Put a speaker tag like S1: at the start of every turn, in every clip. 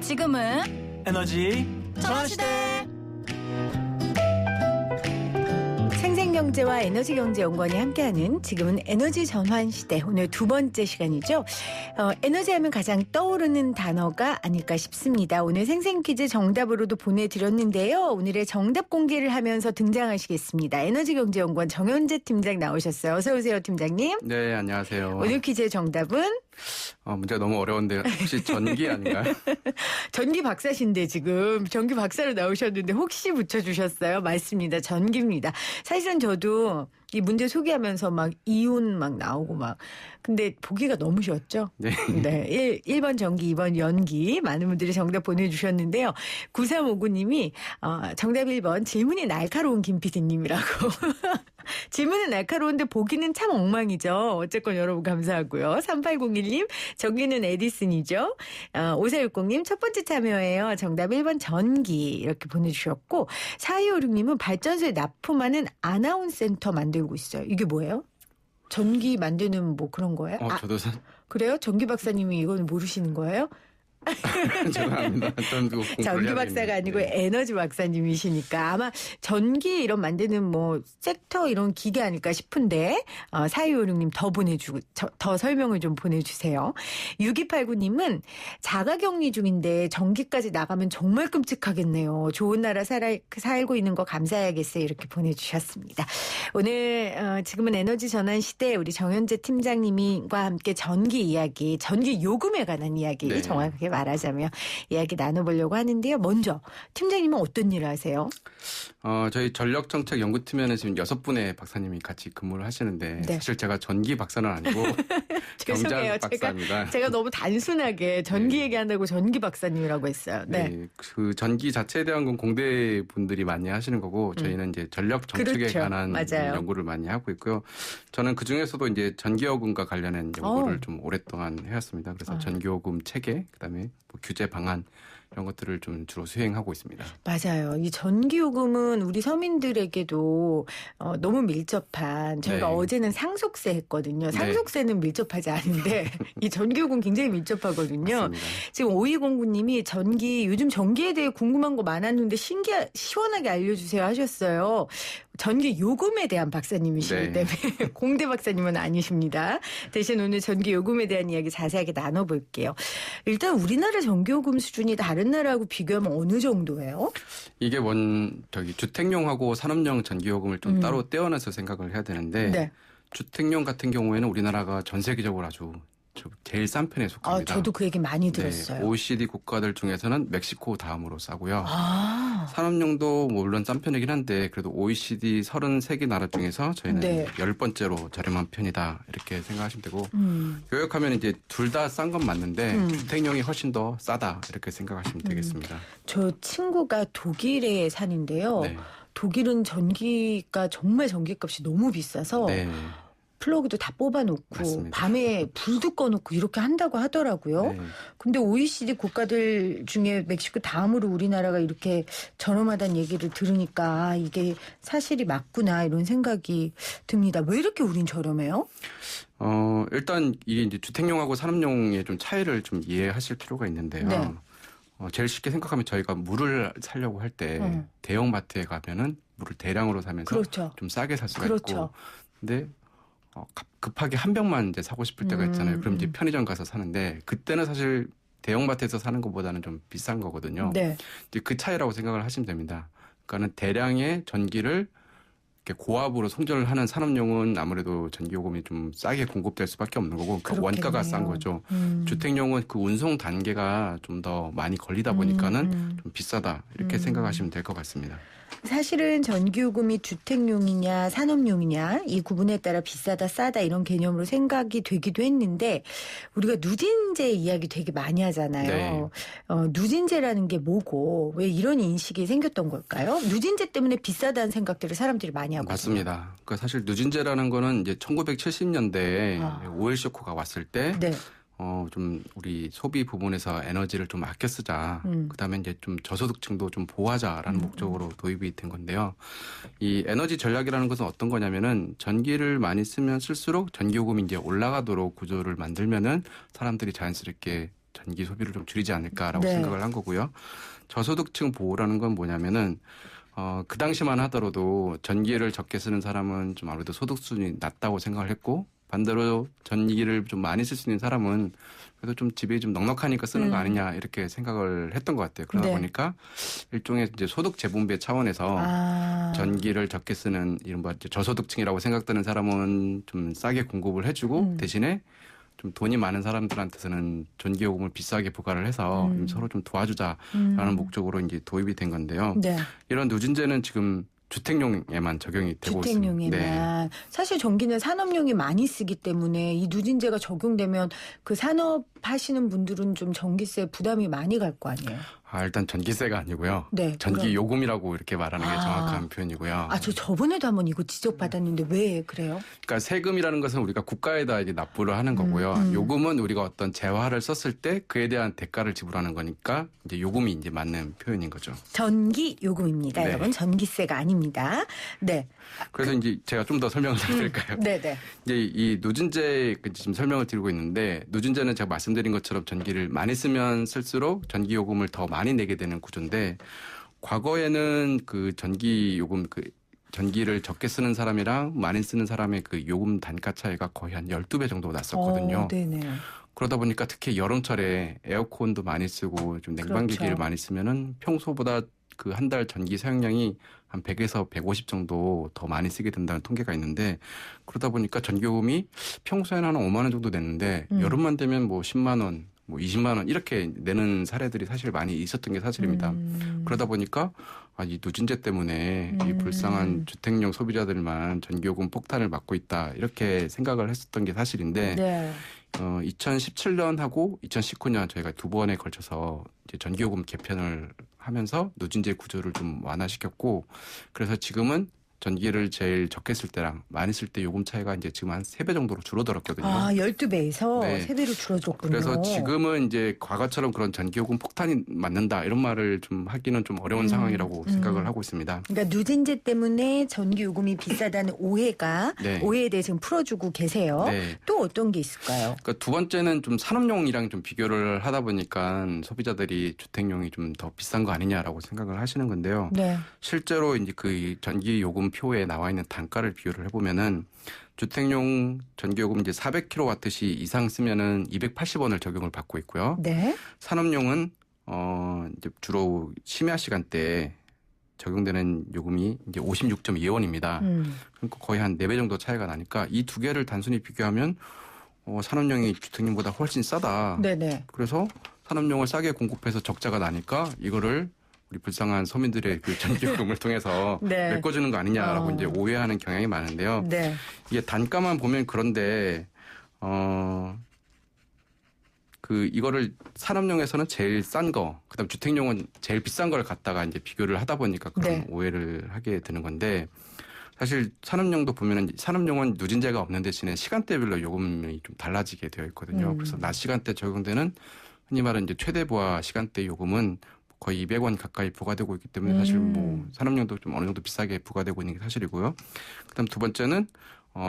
S1: 지금은
S2: 에너지
S1: 전환시대.
S3: 생생경제와 에너지경제연구원이 함께하는 지금은 에너지 전환시대, 오늘 두 번째 시간이죠. 에너지하면 가장 떠오르는 단어가 아닐까 싶습니다. 오늘 생생퀴즈 정답으로도 보내드렸는데요. 오늘의 정답 공개를 하면서 등장하시겠습니다. 에너지경제연구원 정현재 팀장 나오셨어요. 어서 오세요, 팀장님.
S4: 네, 안녕하세요.
S3: 오늘 퀴즈의 정답은?
S4: 문제가 너무 어려운데 혹시 전기 아닌가요?
S3: 전기 박사신데 지금 전기 박사로 나오셨는데 혹시 붙여주셨어요? 맞습니다. 전기입니다. 사실은 저도 이 문제 소개하면서 막 이온 막 나오고 막 근데 보기가 너무 쉬웠죠?
S4: 네.
S3: 네. 1번 전기, 2번 연기. 많은 분들이 정답 보내주셨는데요. 9359님이 정답 1번 질문이 날카로운 김 PD님이라고. 질문은 날카로운데 보기는 참 엉망이죠. 어쨌건 여러분 감사하고요. 3801님 전기는 에디슨이죠. 5460님 첫 번째 참여예요. 정답 1번 전기 이렇게 보내주셨고 4256님은 발전소에 납품하는 아나운센터 만들고 있어요. 이게 뭐예요? 전기 만드는 뭐 그런 거예요?
S4: 저도
S3: 그래요? 전기 박사님이 이건 모르시는 거예요?
S4: 죄송합니다.
S3: 전기 박사가 아니고 에너지 박사님이시니까 아마 전기 이런 만드는 뭐 섹터 이런 기계 아닐까 싶은데 4256님 더 설명을 좀 보내주세요. 6289님은 자가격리 중인데 전기까지 나가면 정말 끔찍하겠네요. 좋은 나라 살고 있는 거 감사해야겠어요. 이렇게 보내주셨습니다. 오늘 지금은 에너지 전환 시대 우리 정현재 팀장님과 함께 전기 이야기, 전기 요금에 관한 이야기
S4: 네.
S3: 정확하게 말하자면 이야기 나눠보려고 하는데요. 먼저 팀장님은 어떤 일을 하세요?
S4: 저희 전력정책연구팀에는 지금 6분의 박사님이 같이 근무를 하시는데
S3: 네.
S4: 사실 제가 전기 박사는 아니고
S3: 죄송해요.
S4: 경장 박사입니다.
S3: 제가 너무 단순하게 전기
S4: 네.
S3: 얘기한다고 전기 박사님이라고 했어요. 네.
S4: 그 전기 자체에 대한 건 공대 분들이 많이 하시는 거고 저희는 이제 전력 정책에
S3: 그렇죠.
S4: 관한
S3: 맞아요.
S4: 연구를 많이 하고 있고요. 저는 그 중에서도 이제 전기요금과 관련된 연구를 좀 오랫동안 해왔습니다. 그래서 전기요금 체계, 그다음에 뭐 규제 방안 이런 것들을 좀 주로 수행하고 있습니다.
S3: 맞아요. 이 전기요금은 우리 서민들에게도 너무 밀접한, 저희가
S4: 네.
S3: 어제는 상속세 했거든요. 상속세는 밀접하지 않은데 이 전기요금 굉장히 밀접하거든요.
S4: 맞습니다.
S3: 지금 5209님이 요즘 전기에 대해 궁금한 거 많았는데 시원하게 알려주세요 하셨어요. 전기 요금에 대한 박사님이시기
S4: 네.
S3: 때문에 공대 박사님은 아니십니다. 대신 오늘 전기 요금에 대한 이야기 자세하게 나눠볼게요. 일단 우리나라 전기 요금 수준이 다른 나라하고 비교하면 어느 정도예요?
S4: 이게 주택용하고 산업용 전기요금을 좀 따로 떼어내서 생각을 해야 되는데
S3: 네.
S4: 주택용 같은 경우에는 우리나라가 전 세계적으로 아주 제일 싼 편에 속합니다.
S3: 저도 그 얘기 많이 들었어요.
S4: 네, OECD 국가들 중에서는 멕시코 다음으로 싸고요. 산업용도 물론 싼 편이긴 한데 그래도 OECD 33개 나라 중에서 저희는
S3: 네.
S4: 10번째로 저렴한 편이다 이렇게 생각하시면 되고 요약하면 이제 둘 다 싼 건 맞는데 주택용이 훨씬 더 싸다 이렇게 생각하시면 되겠습니다.
S3: 저 친구가 독일에 사는데요.
S4: 네.
S3: 독일은 전기가 정말 전기값이 너무 비싸서
S4: 네.
S3: 플러그도 다 뽑아놓고
S4: 맞습니다.
S3: 밤에 불도 꺼놓고 이렇게 한다고 하더라고요.
S4: 네.
S3: 근데 OECD 국가들 중에 멕시코 다음으로 우리나라가 이렇게 저렴하다는 얘기를 들으니까 이게 사실이 맞구나 이런 생각이 듭니다. 왜 이렇게 우린 저렴해요?
S4: 일단 이게 이제 주택용하고 산업용의 좀 차이를 좀 이해하실 필요가 있는데요.
S3: 네.
S4: 제일 쉽게 생각하면 저희가 물을 사려고 할 때 대형마트에 가면은 물을 대량으로 사면서
S3: 그렇죠.
S4: 좀 싸게 살 수가
S3: 그렇죠.
S4: 있고, 근데 급하게 한 병만 이제 사고 싶을 때가 있잖아요. 그럼 이제 편의점 가서 사는데 그때는 사실 대형마트에서 사는 것보다는 좀 비싼 거거든요.
S3: 네.
S4: 이제 그 차이라고 생각을 하시면 됩니다. 그러니까는 대량의 전기를 이렇게 고압으로 송전을 하는 산업용은 아무래도 전기요금이 좀 싸게 공급될 수밖에 없는 거고 그 원가가 싼 거죠. 주택용은 그 운송 단계가 좀 더 많이 걸리다 보니까는 좀 비싸다 이렇게 생각하시면 될 것 같습니다.
S3: 사실은 전기요금이 주택용이냐 산업용이냐 이 구분에 따라 비싸다 싸다 이런 개념으로 생각이 되기도 했는데 우리가 누진제 이야기 되게 많이 하잖아요.
S4: 네.
S3: 누진제라는 게 뭐고 왜 이런 인식이 생겼던 걸까요? 누진제 때문에 비싸다는 생각들을 사람들이 많이 하거든요.
S4: 맞습니다. 그러니까 사실 누진제라는 거는 이제 1970년대에 오일 쇼크가 왔을 때
S3: 네.
S4: 좀 우리 소비 부분에서 에너지를 좀 아껴 쓰자. 그다음에 이제 좀 저소득층도 좀 보호하자라는 목적으로 도입이 된 건데요. 이 에너지 전략이라는 것은 어떤 거냐면은 전기를 많이 쓰면 쓸수록 전기요금이 이제 올라가도록 구조를 만들면은 사람들이 자연스럽게 전기 소비를 좀 줄이지 않을까라고
S3: 네.
S4: 생각을 한 거고요. 저소득층 보호라는 건 뭐냐면은 그 당시만 하더라도 전기를 적게 쓰는 사람은 좀 아무래도 소득 수준이 낮다고 생각을 했고 반대로 전기를 좀 많이 쓸 수 있는 사람은 그래도 좀 집이 좀 넉넉하니까 쓰는 거 아니냐 이렇게 생각을 했던 것 같아요. 그러다
S3: 네.
S4: 보니까 일종의 이제 소득 재분배 차원에서 전기를 적게 쓰는 이른바 저소득층이라고 생각되는 사람은 좀 싸게 공급을 해주고 대신에 좀 돈이 많은 사람들한테서는 전기요금을 비싸게 부과를 해서 서로 좀 도와주자라는 목적으로 이제 도입이 된 건데요.
S3: 네.
S4: 이런 누진제는 지금 주택용에만 적용이 되고 있습니다.
S3: 주택용에만. 사실 전기는 산업용이 많이 쓰기 때문에 이 누진제가 적용되면 그 산업 하시는 분들은 좀 전기세 부담이 많이 갈 거 아니에요.
S4: 일단 전기세가 아니고요.
S3: 네.
S4: 전기 요금이라고 이렇게 말하는 게 정확한 표현이고요.
S3: 저 저번에도 한번 이거 지적받았는데 왜 그래요?
S4: 그러니까 세금이라는 것은 우리가 국가에다 이제 납부를 하는 거고요. 요금은 우리가 어떤 재화를 썼을 때 그에 대한 대가를 지불하는 거니까 이제 요금이 이제 맞는 표현인 거죠.
S3: 전기 요금입니다.
S4: 네.
S3: 여러분 전기세가 아닙니다. 네.
S4: 그래서 이제 제가 좀 더 설명을 드릴까요?
S3: 네네.
S4: 이제 이 누진제 지금 설명을 드리고 있는데 누진제는 제가 말씀드린 것처럼 전기를 많이 쓰면 쓸수록 전기 요금을 더 많이 내게 되는 구조인데 과거에는 그 전기 요금 전기를 적게 쓰는 사람이랑 많이 쓰는 사람의 그 요금 단가 차이가 거의 한 12배 정도 났었거든요.
S3: 네네.
S4: 그러다 보니까 특히 여름철에 에어컨도 많이 쓰고 좀 냉방기기를
S3: 그렇죠.
S4: 많이 쓰면은 평소보다 그 한 달 전기 사용량이 한 100에서 150 정도 더 많이 쓰게 된다는 통계가 있는데 그러다 보니까 전기요금이 평소에는 한 5만 원 정도 냈는데 여름만 되면 뭐 10만 원, 뭐 20만 원 이렇게 내는 사례들이 사실 많이 있었던 게 사실입니다. 그러다 보니까 이 누진제 때문에 이 불쌍한 주택용 소비자들만 전기요금 폭탄을 맞고 있다 이렇게 생각을 했었던 게 사실인데
S3: 네.
S4: 2017년하고 2019년 저희가 두 번에 걸쳐서 이제 전기요금 개편을 하면서 누진제 구조를 좀 완화시켰고 그래서 지금은 전기를 제일 적게 쓸 때랑 많이 쓸 때 요금 차이가 이제 지금 한 3배 정도로 줄어들었거든요.
S3: 12배에서
S4: 네.
S3: 3배로 줄어들었군요.
S4: 그래서 지금은 이제 과거처럼 그런 전기요금 폭탄이 맞는다 이런 말을 좀 하기는 좀 어려운 상황이라고 생각을 하고 있습니다.
S3: 그러니까 누진제 때문에 전기 요금이 비싸다는
S4: 네.
S3: 오해에 대해 지금 풀어주고 계세요.
S4: 네.
S3: 또 어떤 게 있을까요?
S4: 그러니까 두 번째는 좀 산업용이랑 좀 비교를 하다 보니까 소비자들이 주택용이 좀 더 비싼 거 아니냐라고 생각을 하시는 건데요.
S3: 네.
S4: 실제로 이제 그 전기 요금 표에 나와 있는 단가를 비교를 해보면은 주택용 전기요금 이제 400kWh 이상 쓰면은 280원을 적용을 받고 있고요.
S3: 네.
S4: 산업용은 이제 주로 심야 시간대에 적용되는 요금이 이제 56.2원입니다. 그러니까 거의 한 4배 정도 차이가 나니까 이 두 개를 단순히 비교하면 산업용이 주택용보다 훨씬 싸다.
S3: 네네.
S4: 그래서 산업용을 싸게 공급해서 적자가 나니까 이거를 우리 불쌍한 서민들의 그 전기요금을 통해서
S3: 네.
S4: 메꿔주는 거 아니냐라고 이제 오해하는 경향이 많은데요.
S3: 네.
S4: 이게 단가만 보면 그런데 이거를 산업용에서는 제일 싼 거, 그다음 주택용은 제일 비싼 걸 갖다가 이제 비교를 하다 보니까 그런
S3: 네.
S4: 오해를 하게 되는 건데 사실 산업용도 보면은 산업용은 누진제가 없는 대신에 시간대별로 요금이 좀 달라지게 되어 있거든요. 그래서 낮 시간대 적용되는 흔히 말하는 이제 최대 부하 시간대 요금은 거의 200원 가까이 부과되고 있기 때문에 사실 뭐 산업용도 좀 어느 정도 비싸게 부과되고 있는 게 사실이고요. 그다음 두 번째는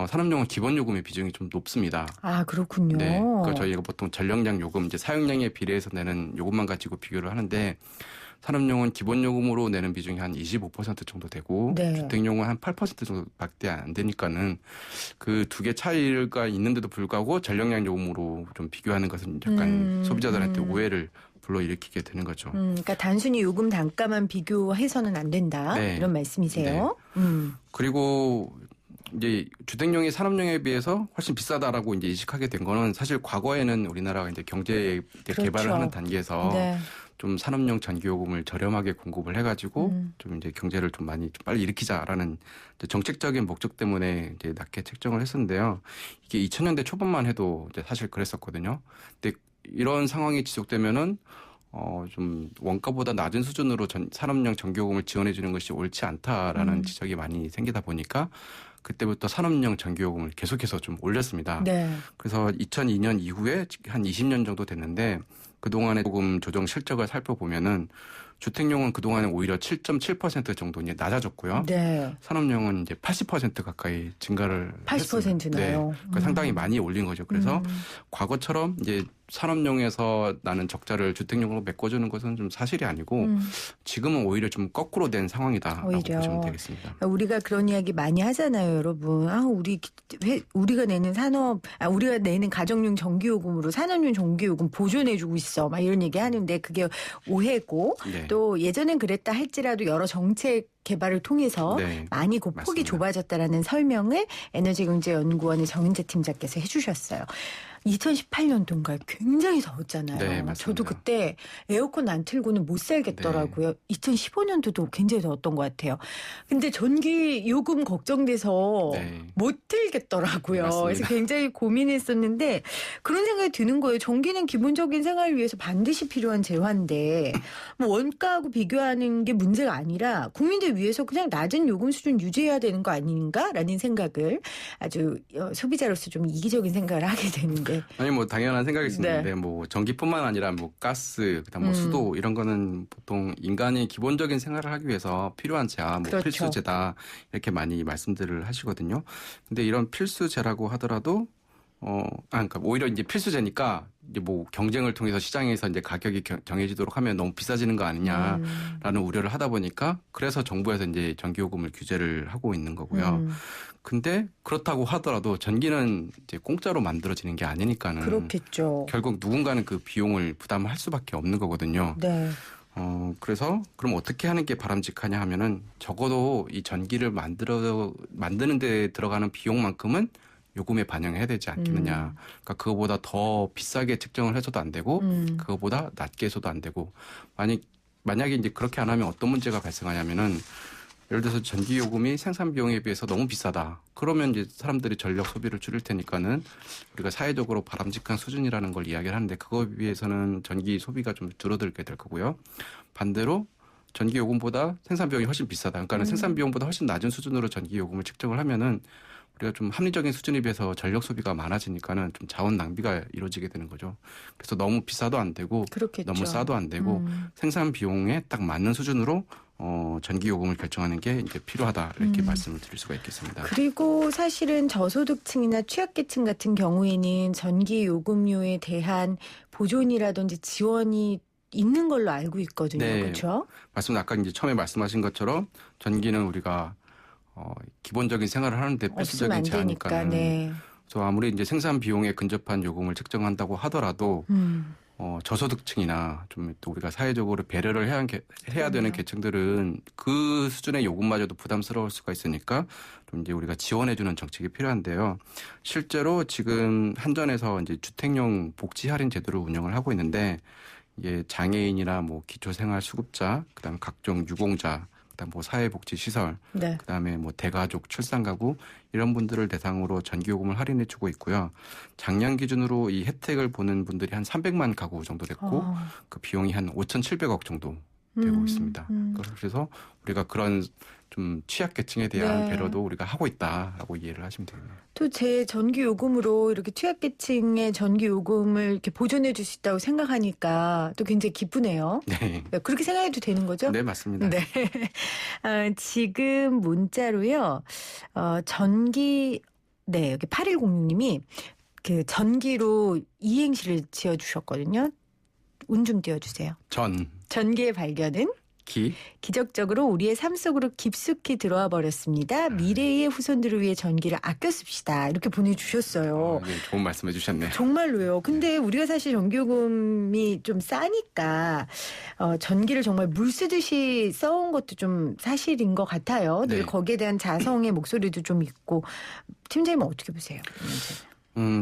S4: 산업용은 기본 요금의 비중이 좀 높습니다.
S3: 그렇군요.
S4: 네, 그러니까 저희가 보통 전력량 요금 이제 사용량에 비례해서 내는 요금만 가지고 비교를 하는데 산업용은 기본 요금으로 내는 비중이 한 25% 정도 되고
S3: 네.
S4: 주택용은 한 8% 정도밖에 안 되니까는 그 두 개 차이가 있는데도 불구하고 전력량 요금으로 좀 비교하는 것은 약간 소비자들한테 오해를 불러일으키게 되는 거죠.
S3: 그러니까 단순히 요금 단가만 비교해서는 안 된다.
S4: 네.
S3: 이런 말씀이세요.
S4: 그리고 이제 주택용이 산업용에 비해서 훨씬 비싸다라고 이제 인식하게 된 거는 사실 과거에는 우리나라가 이제 경제
S3: 그렇죠.
S4: 개발을 하는 단계에서
S3: 네.
S4: 좀 산업용 전기요금을 저렴하게 공급을 해가지고 좀 이제 경제를 좀 많이 좀 빨리 일으키자라는 이제 정책적인 목적 때문에 이제 낮게 책정을 했었는데요. 이게 2000년대 초반만 해도 이제 사실 그랬었거든요. 근데 이런 상황이 지속되면은 좀 원가보다 낮은 수준으로 산업용 전기요금을 지원해 주는 것이 옳지 않다라는 지적이 많이 생기다 보니까 그때부터 산업용 전기요금을 계속해서 좀 올렸습니다.
S3: 네.
S4: 그래서 2002년 이후에 한 20년 정도 됐는데 그동안의 요금 조정 실적을 살펴보면은 주택용은 그동안에 오히려 7.7% 정도 이제 낮아졌고요.
S3: 네.
S4: 산업용은 이제 80% 가까이 증가를
S3: 80% 나요.
S4: 네. 그러니까 상당히 많이 올린 거죠. 그래서 과거처럼 이제 산업용에서 나는 적자를 주택용으로 메꿔주는 것은 좀 사실이 아니고 지금은 오히려 좀 거꾸로 된 상황이다라고
S3: 오히려.
S4: 보시면 되겠습니다.
S3: 우리가 그런 이야기 많이 하잖아요, 여러분. 우리가 내는 우리가 내는 가정용 전기요금으로 산업용 전기요금 보존해주고 있어. 막 이런 얘기 하는데 그게 오해고
S4: 네.
S3: 또 예전엔 그랬다 할지라도 여러 정책 개발을 통해서
S4: 네.
S3: 많이 폭이
S4: 맞습니다.
S3: 좁아졌다라는 설명을 에너지경제연구원의 정인재 팀장께서 해주셨어요. 2018년도인가요? 굉장히 더웠잖아요.
S4: 네, 맞습니다.
S3: 저도 그때 에어컨 안 틀고는 못 살겠더라고요. 2015년도도 굉장히 더웠던 것 같아요. 근데 전기 요금 걱정돼서
S4: 네.
S3: 못 틀겠더라고요.
S4: 맞습니다.
S3: 그래서 굉장히 고민했었는데 그런 생각이 드는 거예요. 전기는 기본적인 생활을 위해서 반드시 필요한 재화인데 뭐 원가하고 비교하는 게 문제가 아니라 국민들 위해서 그냥 낮은 요금 수준 유지해야 되는 거 아닌가라는 생각을 아주 소비자로서 좀 이기적인 생각을 하게 되는데
S4: 아니 뭐 당연한 생각일 수 있는데
S3: 네.
S4: 뭐 전기뿐만 아니라 뭐 가스, 그다음 뭐 수도 이런 거는 보통 인간이 기본적인 생활을 하기 위해서 필요한 재화, 뭐
S3: 그렇죠.
S4: 필수재다 이렇게 많이 말씀들을 하시거든요. 근데 이런 필수재라고 하더라도 그러니까 오히려 이제 필수재니까 이제 뭐 경쟁을 통해서 시장에서 이제 가격이 정해지도록 하면 너무 비싸지는 거 아니냐라는 우려를 하다 보니까 그래서 정부에서 이제 전기요금을 규제를 하고 있는 거고요. 근데 그렇다고 하더라도 전기는 이제 공짜로 만들어지는 게 아니니까는
S3: 그렇겠죠.
S4: 결국 누군가는 그 비용을 부담할 수밖에 없는 거거든요.
S3: 네.
S4: 그래서 그럼 어떻게 하는 게 바람직하냐 하면은 적어도 이 전기를 만드는 데 들어가는 비용만큼은 요금에 반영해야 되지 않겠느냐. 그러니까 그거보다 더 비싸게 측정을 해서도 안 되고 그거보다 낮게 해서도 안 되고 만약에 이제 그렇게 안 하면 어떤 문제가 발생하냐면은 예를 들어서 전기 요금이 생산 비용에 비해서 너무 비싸다. 그러면 이제 사람들이 전력 소비를 줄일 테니까는 우리가 사회적으로 바람직한 수준이라는 걸 이야기를 하는데 그거에 비해서는 전기 소비가 좀 줄어들게 될 거고요. 반대로 전기 요금보다 생산 비용이 훨씬 비싸다. 그러니까는 생산 비용보다 훨씬 낮은 수준으로 전기 요금을 측정을 하면은 우리가 좀 합리적인 수준에 비해서 전력 소비가 많아지니까는 좀 자원 낭비가 이루어지게 되는 거죠. 그래서 너무 비싸도 안 되고
S3: 그렇겠죠.
S4: 너무 싸도 안 되고 생산 비용에 딱 맞는 수준으로 전기 요금을 결정하는 게 이제 필요하다 이렇게 말씀을 드릴 수가 있겠습니다.
S3: 그리고 사실은 저소득층이나 취약계층 같은 경우에는 전기 요금료에 대한 보존이라든지 지원이 있는 걸로 알고 있거든요.
S4: 네.
S3: 그렇죠?
S4: 맞습니다. 아까 이제 처음에 말씀하신 것처럼 전기는 우리가 기본적인 생활을 하는데
S3: 없으면
S4: 필수적인
S3: 안 되니까.
S4: 재화니까.
S3: 네.
S4: 그래서 아무리 이제 생산 비용에 근접한 요금을 측정한다고 하더라도 저소득층이나 좀 또 우리가 사회적으로 배려를 해야 되는 계층들은 그 수준의 요금마저도 부담스러울 수가 있으니까 좀 이제 우리가 지원해주는 정책이 필요한데요. 실제로 지금 한전에서 이제 주택용 복지 할인 제도를 운영을 하고 있는데 이게 장애인이나 뭐 기초생활수급자, 그다음 각종 유공자, 그다음 뭐 사회복지시설,
S3: 네.
S4: 그다음에 뭐 대가족, 출산가구 이런 분들을 대상으로 전기요금을 할인해주고 있고요. 작년 기준으로 이 혜택을 보는 분들이 한 300만 가구 정도 됐고 그 비용이 한 5,700억 정도 되고 있습니다. 그래서 우리가 그런 좀 취약계층에 대한
S3: 네.
S4: 배려도 우리가 하고 있다라고 이해를 하시면 되겠네요.
S3: 또 제 전기 요금으로 이렇게 취약계층의 전기 요금을 이렇게 보존해 줄 수 있다고 생각하니까 또 굉장히 기쁘네요.
S4: 네,
S3: 그렇게 생각해도 되는 거죠?
S4: 네 맞습니다.
S3: 네. 지금 문자로요. 네, 여기 8106님이 그 전기로 이행시를 지어 주셨거든요. 운 좀 띄워 주세요. 전기의 발견은 기적적으로 우리의 삶 속으로 깊숙이 들어와 버렸습니다. 미래의 후손들을 위해 전기를 아껴 씁시다. 이렇게 보내주셨어요.
S4: 네, 좋은 말씀해 주셨네요.
S3: 정말로요. 근데 우리가 사실 전기요금이 좀 싸니까 전기를 정말 물 쓰듯이 써온 것도 좀 사실인 것 같아요. 늘
S4: 네.
S3: 거기에 대한 자성의 목소리도 좀 있고. 팀장님은 어떻게 보세요?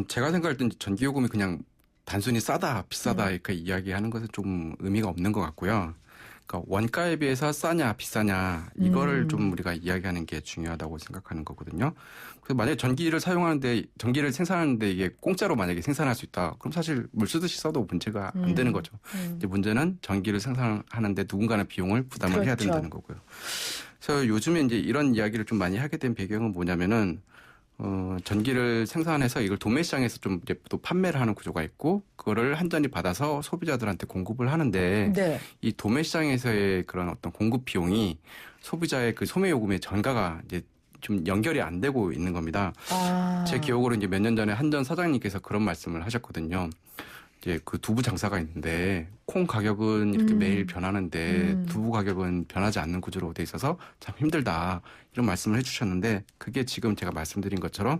S4: 제가 생각할 땐 전기요금이 그냥 단순히 싸다, 비싸다 이렇게 이야기하는 것은 좀 의미가 없는 것 같고요. 그러니까 원가에 비해서 싸냐, 비싸냐 이거를 좀 우리가 이야기하는 게 중요하다고 생각하는 거거든요. 그래서 만약에 전기를 생산하는데 이게 공짜로 만약에 생산할 수 있다. 그럼 사실 물 쓰듯이 써도 문제가 안 되는 거죠. 이제 문제는 전기를 생산하는데 누군가는 비용을 부담을 해야 된다는 거고요. 그래서 요즘에 이제 이런 이야기를 좀 많이 하게 된 배경은 뭐냐면은 전기를 생산해서 이걸 도매 시장에서 좀 이제 또 판매를 하는 구조가 있고 그거를 한전이 받아서 소비자들한테 공급을 하는데
S3: 네.
S4: 이 도매 시장에서의 그런 어떤 공급 비용이 소비자의 그 소매 요금의 전가가 이제 좀 연결이 안 되고 있는 겁니다. 제 기억으로 이제 몇 년 전에 한전 사장님께서 그런 말씀을 하셨거든요. 이제 그 두부 장사가 있는데 콩 가격은 이렇게 매일 변하는데 두부 가격은 변하지 않는 구조로 돼 있어서 참 힘들다 이런 말씀을 해주셨는데 그게 지금 제가 말씀드린 것처럼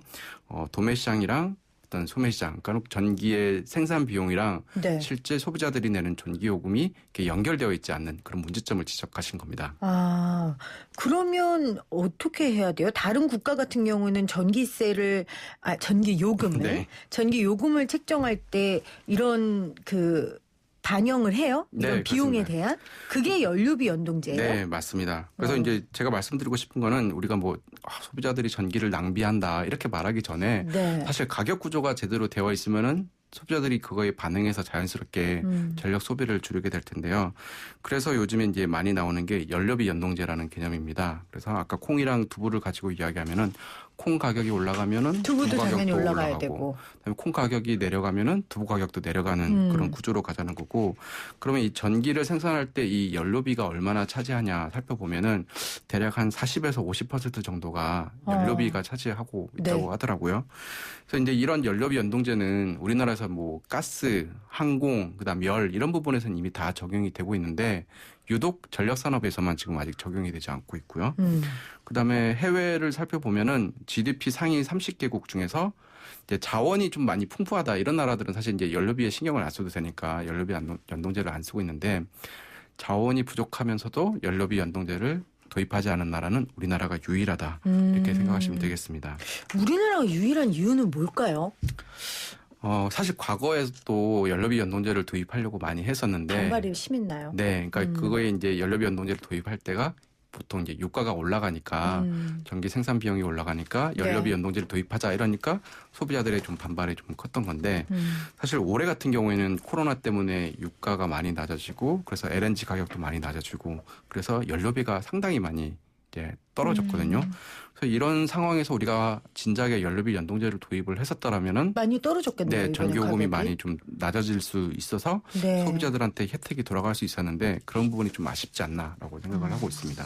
S4: 도매 시장이랑 어떤 소매 시장, 그러니까 전기의 생산 비용이랑
S3: 네.
S4: 실제 소비자들이 내는 전기 요금이 이렇게 연결되어 있지 않는 그런 문제점을 지적하신 겁니다.
S3: 그러면 어떻게 해야 돼요? 다른 국가 같은 경우는 전기 요금을
S4: 네.
S3: 전기 요금을 책정할 때 이런 반영을 해요? 이런
S4: 네,
S3: 비용에
S4: 그렇습니다.
S3: 대한? 그게 연료비 연동제예요?
S4: 네, 맞습니다. 그래서 이제 제가 말씀드리고 싶은 거는 우리가 소비자들이 전기를 낭비한다 이렇게 말하기 전에
S3: 네.
S4: 사실 가격 구조가 제대로 되어 있으면은 소비자들이 그거에 반응해서 자연스럽게 전력 소비를 줄이게 될 텐데요. 그래서 요즘에 이제 많이 나오는 게 연료비 연동제라는 개념입니다. 그래서 아까 콩이랑 두부를 가지고 이야기하면은 콩 가격이 올라가면은
S3: 두부도 당연히
S4: 가격도
S3: 올라가야
S4: 올라가고,
S3: 되고.
S4: 그다음에 콩 가격이 내려가면은 두부 가격도 내려가는 그런 구조로 가자는 거고. 그러면 이 전기를 생산할 때 이 연료비가 얼마나 차지하냐 살펴보면은 대략 한 40에서 50% 정도가 연료비가 차지하고 있다고
S3: 네.
S4: 하더라고요. 그래서 이제 이런 연료비 연동제는 우리나라에서 가스, 항공, 그다음 열 이런 부분에서는 이미 다 적용이 되고 있는데 유독 전력 산업에서만 지금 아직 적용이 되지 않고 있고요. 그다음에 해외를 살펴보면은 GDP 상위 30개국 중에서 이제 자원이 좀 많이 풍부하다 이런 나라들은 사실 이제 연료비에 신경을 안 써도 되니까 연료비 연동제를 안 쓰고 있는데 자원이 부족하면서도 연료비 연동제를 도입하지 않은 나라는 우리나라가 유일하다 이렇게 생각하시면 되겠습니다.
S3: 우리나라가 유일한 이유는 뭘까요?
S4: 사실 과거에도 연료비 연동제를 도입하려고 많이 했었는데
S3: 반발이 심했나요?
S4: 네, 그러니까 그거에 이제 연료비 연동제를 도입할 때가 보통 이제 유가가 올라가니까 전기 생산 비용이 올라가니까 연료비
S3: 네.
S4: 연동제를 도입하자 이러니까 소비자들의 좀 반발이 좀 컸던 건데 사실 올해 같은 경우에는 코로나 때문에 유가가 많이 낮아지고 그래서 LNG 가격도 많이 낮아지고 그래서 연료비가 상당히 많이 이제 떨어졌거든요. 그래서 이런 상황에서 우리가 진작에 연료비 연동제를 도입을 했었더라면은
S3: 많이 떨어졌겠네요.
S4: 네,
S3: 이번에
S4: 전기요금이
S3: 가격이.
S4: 많이 좀 낮아질 수 있어서
S3: 네.
S4: 소비자들한테 혜택이 돌아갈 수 있었는데 그런 부분이 좀 아쉽지 않나라고 생각을 하고 있습니다.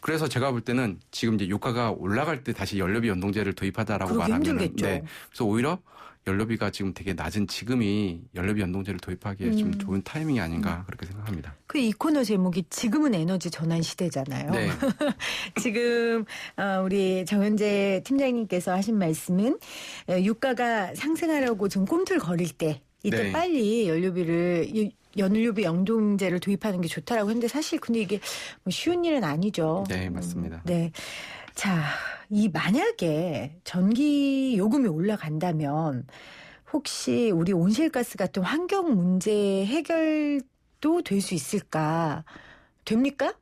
S4: 그래서 제가 볼 때는 지금 이제 유가가 올라갈 때 다시 연료비 연동제를 도입하다라고
S3: 그러기
S4: 말하면
S3: 힘들겠죠.
S4: 그래서 오히려 연료비가 지금 되게 낮은 지금이 연료비 연동제를 도입하기에 좀 좋은 타이밍이 아닌가 그렇게 생각합니다.
S3: 이 코너 제목이 지금은 에너지 전환 시대잖아요.
S4: 네.
S3: 지금 우리 정현재 팀장님께서 하신 말씀은 유가가 상승하려고 지금 꿈틀거릴 때 이때
S4: 네.
S3: 빨리 연료비 연동제를 도입하는 게 좋다라고 했는데 사실 근데 이게 쉬운 일은 아니죠.
S4: 네, 맞습니다.
S3: 네. 자, 만약에 전기 요금이 올라간다면 혹시 우리 온실가스 같은 환경 문제 해결도 될 수 있을까? 됩니까?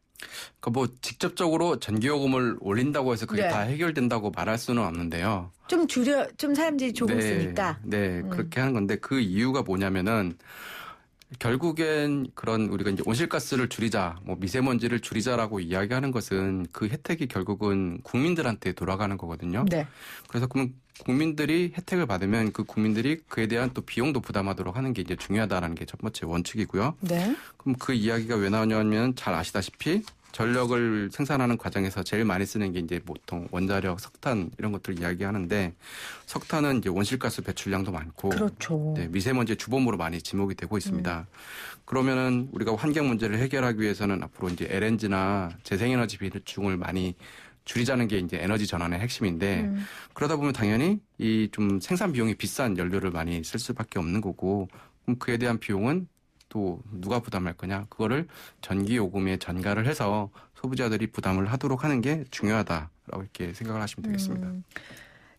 S4: 그러니까 직접적으로 전기요금을 올린다고 해서 그게
S3: 네.
S4: 다 해결된다고 말할 수는 없는데요.
S3: 좀 사람들이 조금 쓰니까.
S4: 네, 그렇게 하는 건데 그 이유가 뭐냐면은 결국엔 그런 우리가 이제 온실가스를 줄이자, 미세먼지를 줄이자라고 이야기하는 것은 그 혜택이 결국은 국민들한테 돌아가는 거거든요.
S3: 네.
S4: 그래서 그러면 국민들이 혜택을 받으면 그 국민들이 그에 대한 또 비용도 부담하도록 하는 게 이제 중요하다라는 게 첫 번째 원칙이고요.
S3: 네.
S4: 그럼 그 이야기가 왜 나오냐면 잘 아시다시피 전력을 생산하는 과정에서 제일 많이 쓰는 게 이제 보통 원자력, 석탄 이런 것들 이야기하는데 석탄은 이제 온실가스 배출량도 많고
S3: 그렇죠.
S4: 네, 미세먼지의 주범으로 많이 지목이 되고 있습니다. 그러면은 우리가 환경 문제를 해결하기 위해서는 앞으로 이제 LNG나 재생에너지 비중을 많이 줄이자는 게 이제 에너지 전환의 핵심인데 그러다 보면 당연히 이 좀 생산 비용이 비싼 연료를 많이 쓸 수밖에 없는 거고 그럼 그에 대한 비용은 또 누가 부담할 거냐? 그거를 전기요금에 전가를 해서 소비자들이 부담을 하도록 하는 게 중요하다라고 이렇게 생각을 하시면 되겠습니다.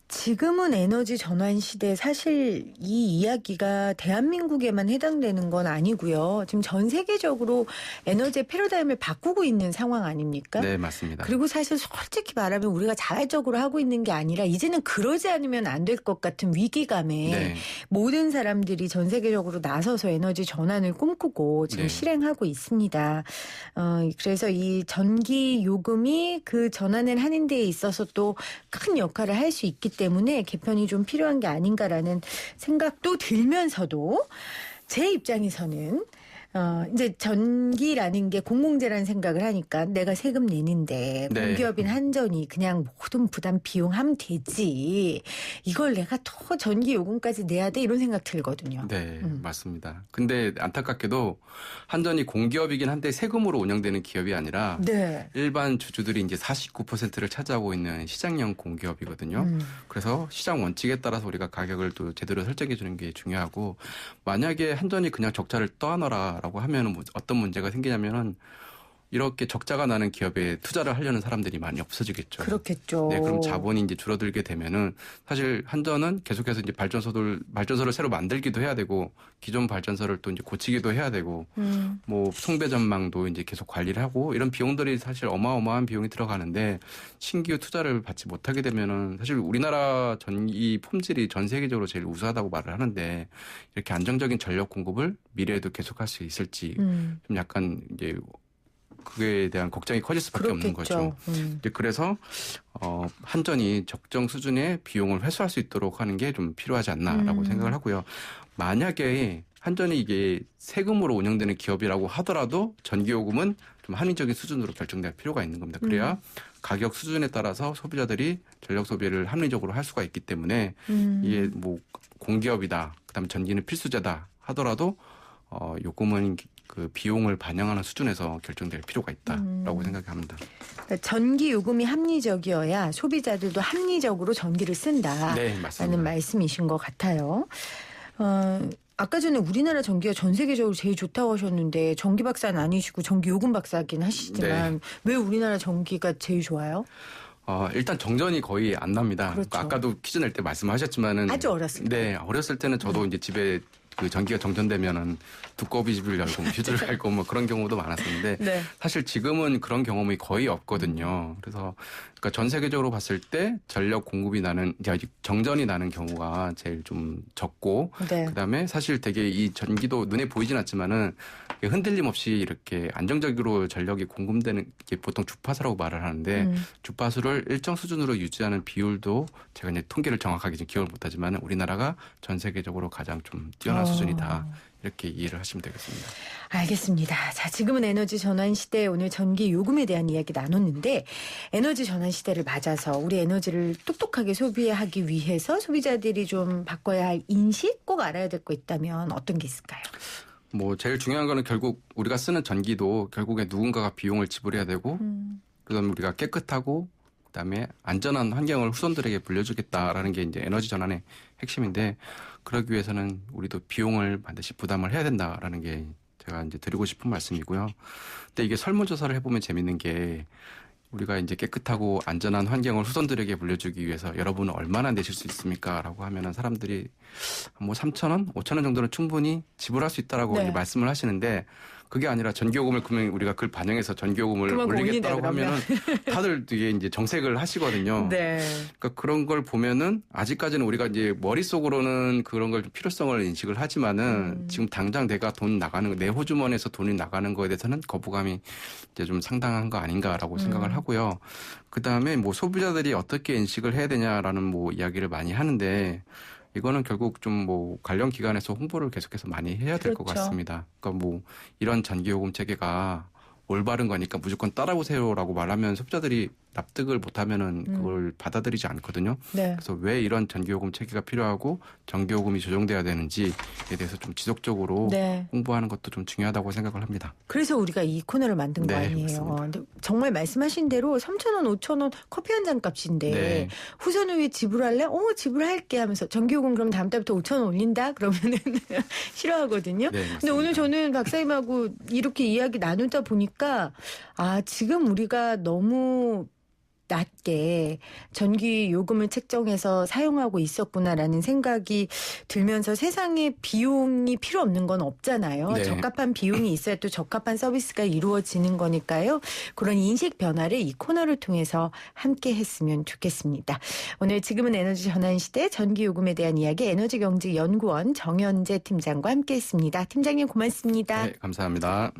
S3: 지금은 에너지 전환 시대 사실 이 이야기가 대한민국에만 해당되는 건 아니고요. 지금 전 세계적으로 에너지의 패러다임을 바꾸고 있는 상황 아닙니까?
S4: 네, 맞습니다.
S3: 그리고 사실 솔직히 말하면 우리가 자발적으로 하고 있는 게 아니라 이제는 그러지 않으면 안 될 것 같은 위기감에
S4: 네.
S3: 모든 사람들이 전 세계적으로 나서서 에너지 전환을 꿈꾸고 지금
S4: 네.
S3: 실행하고 있습니다. 그래서 이 전기 요금이 그 전환을 하는 데에 있어서 또 큰 역할을 할 수 있기 때문에 개편이 좀 필요한 게 아닌가라는 생각도 들면서도 제 입장에서는 이제 전기라는 게 공공재라는 생각을 하니까 내가 세금 내는데
S4: 네.
S3: 공기업인 한전이 그냥 모든 부담 비용하면 되지. 이걸 내가 더 전기 요금까지 내야 돼 이런 생각 들거든요.
S4: 네, 맞습니다. 근데 안타깝게도 한전이 공기업이긴 한데 세금으로 운영되는 기업이 아니라
S3: 네.
S4: 일반 주주들이 이제 49%를 차지하고 있는 시장형 공기업이거든요. 그래서 시장 원칙에 따라서 우리가 가격을 또 제대로 설정해 주는 게 중요하고 만약에 한전이 그냥 적자를 떠안아라라고 하면 어떤 문제가 생기냐면은 이렇게 적자가 나는 기업에 투자를 하려는 사람들이 많이 없어지겠죠.
S3: 그렇겠죠.
S4: 네, 그럼 자본이 이제 줄어들게 되면은 사실 한전은 계속해서 이제 발전소를 새로 만들기도 해야 되고 기존 발전소를 또 이제 고치기도 해야 되고 뭐 송배 전망도 이제 계속 관리를 하고 이런 비용들이 사실 어마어마한 비용이 들어가는데 신규 투자를 받지 못하게 되면은 사실 우리나라 전기 품질이 전 세계적으로 제일 우수하다고 말을 하는데 이렇게 안정적인 전력 공급을 미래에도 계속할 수 있을지 좀 약간 이제 그에 대한 걱정이 커질 수밖에 없는 거죠. 이제 그래서 한전이 적정 수준의 비용을 회수할 수 있도록 하는 게 좀 필요하지 않나라고 생각을 하고요. 만약에 한전이 이게 세금으로 운영되는 기업이라고 하더라도 전기요금은 좀 합리적인 수준으로 결정될 필요가 있는 겁니다. 그래야 가격 수준에 따라서 소비자들이 전력 소비를 합리적으로 할 수가 있기 때문에 이게 뭐 공기업이다, 그다음에 전기는 필수제다 하더라도 요금은 그 비용을 반영하는 수준에서 결정될 필요가 있다라고 생각합니다.
S3: 그러니까 전기 요금이 합리적이어야 소비자들도 합리적으로 전기를 쓴다라는
S4: 네, 맞습니다.
S3: 말씀이신 것 같아요. 아까 전에 우리나라 전기가 전 세계적으로 제일 좋다고 하셨는데 전기 박사는 아니시고 전기 요금 박사긴 하시지만
S4: 네.
S3: 왜 우리나라 전기가 제일 좋아요?
S4: 일단 정전이 거의 안 납니다.
S3: 그렇죠.
S4: 그러니까 아까도 퀴즈 낼 때 말씀하셨지만은
S3: 아주 어렸을 때.
S4: 네, 어렸을 때는 저도 이제 집에 그 전기가 정전되면은 두꺼비 집을 열고 휴지를 갈고 뭐 그런 경우도 많았었는데
S3: 네.
S4: 사실 지금은 그런 경험이 거의 없거든요. 그래서 그러니까 전 세계적으로 봤을 때 전력 공급이 나는 정전이 나는 경우가 제일 좀 적고
S3: 네.
S4: 그다음에 사실 되게 이 전기도 눈에 보이진 않지만은 흔들림 없이 이렇게 안정적으로 전력이 공급되는 게 보통 주파수라고 말을 하는데 주파수를 일정 수준으로 유지하는 비율도 제가 이제 통계를 정확하게 지금 기억을 못하지만 우리나라가 전 세계적으로 가장 좀 뛰어난 수준이다. 이렇게 이해를 하시면 되겠습니다.
S3: 알겠습니다. 자, 지금은 에너지 전환 시대 오늘 전기 요금에 대한 이야기 나눴는데 에너지 전환 시대를 맞아서 우리 에너지를 똑똑하게 소비하기 위해서 소비자들이 좀 바꿔야 할 인식 꼭 알아야 될 거 있다면 어떤 게 있을까요?
S4: 뭐 제일 중요한 거는 결국 우리가 쓰는 전기도 결국에 누군가가 비용을 지불해야 되고 그다음에 우리가 깨끗하고 그다음에 안전한 환경을 후손들에게 물려주겠다라는 게 이제 에너지 전환의 핵심인데 그러기 위해서는 우리도 비용을 반드시 부담을 해야 된다라는 게 제가 이제 드리고 싶은 말씀이고요. 근데 이게 설문조사를 해보면 재밌는 게 우리가 이제 깨끗하고 안전한 환경을 후손들에게 물려주기 위해서 여러분은 얼마나 내실 수 있습니까? 라고 하면은 사람들이 뭐 3,000원, 5,000원 정도는 충분히 지불할 수 있다라고
S3: 네.
S4: 이제 말씀을 하시는데 그게 아니라 전기요금을 그러면 우리가 그걸 반영해서 전기요금을
S3: 그만큼
S4: 올리겠다고
S3: 올린다
S4: 하면은 다들 되게 이제 정색을 하시거든요.
S3: 네.
S4: 그러니까 그런 걸 보면은 아직까지는 우리가 이제 머릿속으로는 그런 걸 좀 필요성을 인식을 하지만은 지금 당장 내가 돈 나가는 거, 내 호주머니에서 돈이 나가는 거에 대해서는 거부감이 이제 좀 상당한 거 아닌가라고 생각을 하고요. 그다음에 뭐 소비자들이 어떻게 인식을 해야 되냐라는 뭐 이야기를 많이 하는데 이거는 결국 좀 뭐 관련 기관에서 홍보를 계속해서 많이 해야 될 것
S3: 그렇죠.
S4: 같습니다. 그러니까 뭐 이런 전기요금 체계가 올바른 거니까 무조건 따라오세요라고 말하면 소비자들이 납득을 못하면은 그걸 받아들이지 않거든요.
S3: 네.
S4: 그래서 왜 이런 전기요금 체계가 필요하고 전기요금이 조정돼야 되는지에 대해서 좀 지속적으로
S3: 네.
S4: 홍보하는 것도 좀 중요하다고 생각을 합니다.
S3: 그래서 우리가 이 코너를 만든 거
S4: 네,
S3: 아니에요.
S4: 맞습니다.
S3: 근데 정말 말씀하신 대로 3,000원, 5,000원 커피 한 잔 값인데
S4: 네.
S3: 후손을 위해 지불할래? 지불할게 하면서 전기요금 그럼 다음 달부터 5,000원 올린다? 그러면은 싫어하거든요.
S4: 네,
S3: 근데
S4: 맞습니다.
S3: 오늘 저는 박사님하고 이렇게 이야기 나누다 보니까 지금 우리가 너무 낮게 전기 요금을 책정해서 사용하고 있었구나라는 생각이 들면서 세상에 비용이 필요 없는 건 없잖아요.
S4: 네.
S3: 적합한 비용이 있어야 또 적합한 서비스가 이루어지는 거니까요. 그런 인식 변화를 이 코너를 통해서 함께 했으면 좋겠습니다. 오늘 지금은 에너지 전환시대 전기요금에 대한 이야기 에너지경제연구원 정현재 팀장과 함께했습니다. 팀장님 고맙습니다.
S4: 네, 감사합니다.